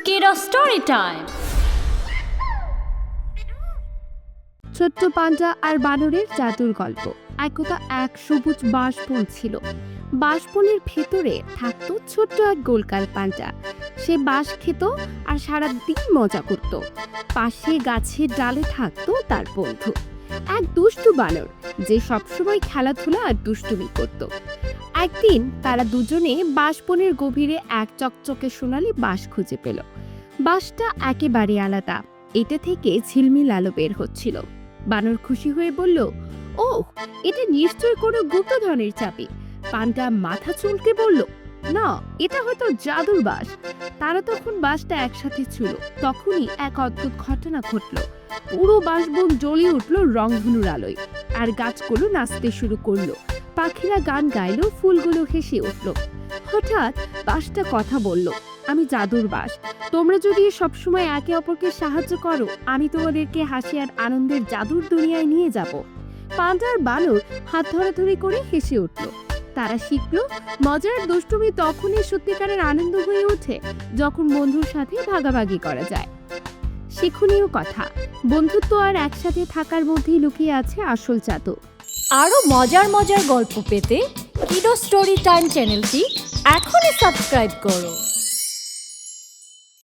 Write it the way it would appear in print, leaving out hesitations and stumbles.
Kiddo Story Time. ছোট্ট পান্ডা আর বানরের জাদুর গল্প। একদা এক সবুজ বাঁশবন ছিল। বাঁশবনের ভেতরে থাকতো ছোট্ট এক গোলকাল পান্ডা। সে বাঁশ খেত আর সারাদিন মজা করত। পাশে গাছের ডালে থাকতো তার বন্ধু, এক দুষ্টু বানর, যে সবসময় খেলাধুলা আর দুষ্টুমি করত। একদিন তারা দুজনে বাঁশবনের গভীরে এক চকচকে সোনালি বাঁশ খুঁজে পেল। বাঁশটা একেবারে আলাদা, এটা থেকে ঝিলমিল আলো বের হচ্ছিল। বানর খুশি হয়ে বলল, ওহ, এটা নিশ্চয় কোনো গুপ্তধনের চাবি। পান্ডা মাথা চুলকে বলল, না, এটা হয়তো জাদুর বাঁশ। তারা তখন বাঁশটা একসাথে ছিল। তখনই এক অদ্ভুত ঘটনা ঘটল। পুরো বাঁশবন জ্বলে উঠল রংধনুর আলোয়, আর গাছগুলো নাচতে শুরু করলো। পাখিরা গান গাইলো, ফুলগুলো হেসে উঠল। হঠাৎ বাঁশটা কথা বলল, আমি জাদুর বাঁশ। তোমরা যদি সবসময় একে অপরকে সাহায্য করো, আমি তোমাদেরকে হাসি আর আনন্দের জাদুর দুনিয়ায় নিয়ে যাব। পান্ডা আর বানর হাত ধরাধরি করে হেসে উঠল। তারা শিখলো, মজার দুষ্টুমি তখনই সত্যিকারের আনন্দ হয়ে ওঠে যখন বন্ধুর সাথে ভাগাভাগি করা যায়। শিক্ষণীয় কথা, বন্ধুত্ব আর একসাথে থাকার মধ্যেই লুকিয়ে আছে আসল জাদু। আরও মজার মজার গল্প পেতে কিডো স্টোরি টাইম চ্যানেলটি এখনই সাবস্ক্রাইব করো।